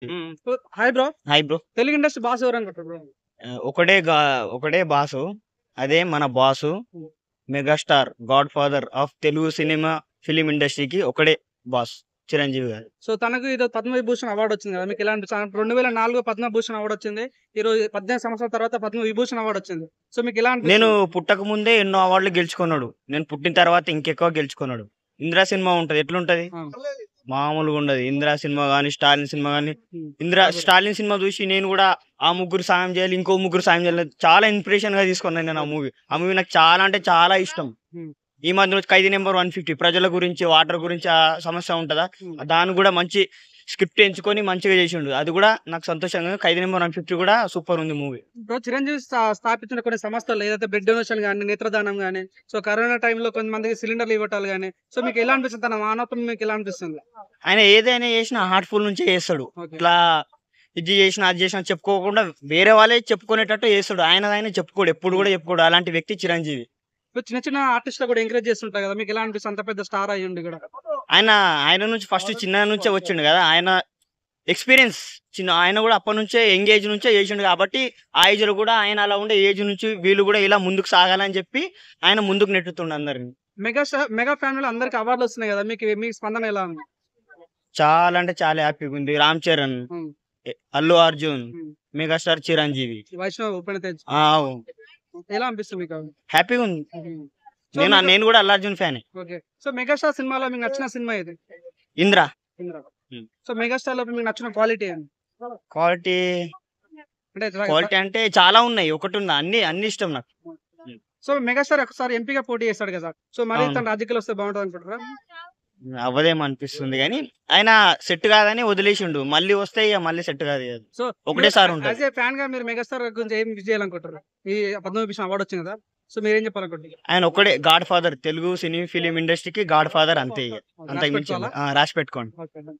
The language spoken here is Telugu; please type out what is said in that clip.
Hi bro. Hi bro. Telugu industry boss ఎవరనుకుంటారు బ్రో? ఒకటే బాసు. అదే మన బాసు. హ్మ్. Megastar, godfather of Telugu cinema film ఇండస్ట్రీకి ఒకడే బాస్, చిరంజీవి గారు. సో, తనకు ఏదో పద్మవిభూషణ్ అవార్డ్ వచ్చింది కదా! మీకెలా అనిపించింది? 2004 పద్మభూషణ్ అవార్డ్ వచ్చింది. ఈరోజు 18 సంవత్సరాల తర్వాత పద్మవిభూషణ్ అవార్డ్ వచ్చింది. సో, మీకెలా నేను అనిపిస్తుంది? పుట్టక ముందే ఎన్నో అవార్డులు గెలుచుకున్నాడు. నేను పుట్టిన తర్వాత ఇంకెక్కువ గెలుచుకున్నాడు. 'ఇంద్ర' సినిమా ఉంటది. ఎట్లుంటది? ఆ! మామూలుగా ఉండదు. 'ఇంద్ర' సినిమా గాని, 'స్టాలిన్' సినిమా గాని. హ్మ్. 'స్టాలిన్' సినిమా చూసి నేను కూడా ఆ ముగ్గురు సాయం చేయాలి, ఇంకో ముగ్గురు సాయం చేయాలి. చాలా ఇన్స్పిరేషన్‌గా తీసుకున్నాను నేను ఆ మూవీ. ఆ మూవీ నాకు చాలా అంటే చాలా ఇష్టం. హ్మ్. ఈ మధ్య వచ్చి 'ఖైదీ నంబర్ 150' ప్రజల గురించి, వాటర్ గురించి ఆ సమస్య ఉంటదా? హ్మ్. దాన్ని కూడా మంచి స్క్రిప్ట్ ఎంచుకొని మంచిగా చేసిండు. అది కూడా నాకు సంతోషంగా 'ఖైదీ నంబర్ 150' కూడా సూపర్ ఉంది మూవీ. బ్రో, చిరంజీవి స్థాపించిన కొన్ని సంస్థలు ఏదైతే బ్లడ్ డొనేషన్ గాని, నేత్రదానం గాని, సో, కరోనా టైంలో కొంతమందికి సిలిండర్‌లు ఇవ్వటాలు గాని, సో, మీకెలా అనిపిస్తుంది? తన మానవత్వం మీకెలా అనిపిస్తుంది? ఆయన ఏదైనా చేసినా హార్ట్‌ఫుల్ నుంచే చేస్తాడు. ఓకే. ఇట్లా ఇది చేసినా, అది చేసినా చెప్పుకోకుండా వేరే వాళ్ళే చెప్పుకునేటట్టు చేస్తాడు. ఆయనది చెప్పుకోడు. ఎప్పుడు హ్మ్. కూడా చెప్పుకోడు. అలాంటి వ్యక్తి చిరంజీవి. ఇప్పుడు చిన్న చిన్న ఆర్టిస్ట్‌లు కూడా ఎంకరేజ్ చేస్తుంటారు కదా! మీకెలా అనిపిస్తుంది? అంత పెద్ద స్టార్ అయ్యుండి గూడా? ఆయన ఆయన నుంచి ఫస్ట్ చిన్న నుంచే వచ్చిండు కదా! ఆయన ఎక్స్‌పీరియన్స్ ఆయన కూడా అప్పటినుంచే యంగ్ ఏజ్ నుంచే చేసిండు కాబట్టి, ఆ ఏజ్‌లో కూడా ఆయన అలా ఉండే ఏజ్ నుంచి వీళ్ళు కూడా ఇలా ముందుకు సాగాలని చెప్పి ఆయన ముందుకు నెట్టుతుండు అందరిని. మెగా ఫ్యామిలీలో అందరికి అవార్డులొస్తున్నాయి గదా! మీ స్పందన ఎలా ఉంది? చాలా అంటే చాలా హ్యాపీగుంది. 'రామ్ చరణ్', హ్మ్. 'అల్లు అర్జున్', హ్మ్. 'మెగాస్టార్ చిరంజీవి'. వైష్ణవ్ ఉపేంద్ర తేజ్. ఆ! అవును. ఎలా అనిపిస్తుంది మీకవి? హ్యాపీగుంది. హ్మ్. సో, మీకు నేను కూడా 'అల్లు అర్జున్' ఫ్యానే. ఓకే. సో, 'మెగాస్టార్' సినిమాలో మీకు నచ్చిన సినిమా ఏది? 'ఇంద్ర'. 'ఇంద్ర'. హ్మ్. సో, 'మెగాస్టార్‌లో మీకు నచ్చిన క్వాలిటీ ఏంటి? క్వాలిటీ, అంటే క్వాలిటీ అంటే చాలా ఉన్నాయి. ఒకటుందా? అన్నీ ఇష్టం నాకు. హ్మ్. సో, 'మెగాస్టార్' ఒకసారి ఎంపీగా పోటీ చేసాడు గదా! సో, మళ్ళీ అవును. తను రాజకీయాల్లో వస్తే బావుంటదనుకుంటారా? అవ్వదేమో అనిపిస్తుంది గానీ, ఆయన సెట్ కాదని వదిలేసిండు. మళ్ళీ వస్తే ఇగ మళ్ళీ సెట్ కాదు ఇగ. సో, మీరు ఒకటేసారి ఉంటది. యాస్ ఎ ఫ్యాన్‌గా మీరు 'మెగాస్టార్' గురించి ఏం విష్ చేయాలనుకుంటారు? ఈ పద్మవిభూషణ్ అవార్డ్ వచ్చింది గదా! సో, మీరేం చెప్పాలనుకుంటున్నారు? ఆయన ఒక్కడే గాడ్ ఫాదర్. తెలుగు సినీ ఫిల్మ్ ఇండస్ట్రీకి గాడ్ ఫాదర్ అంతే ఇగ. రాసి అంతకు మించి ఏం పెట్టుకోవాలా? లేదు. రాసి పెట్టుకోండి. ఓకే. డన్.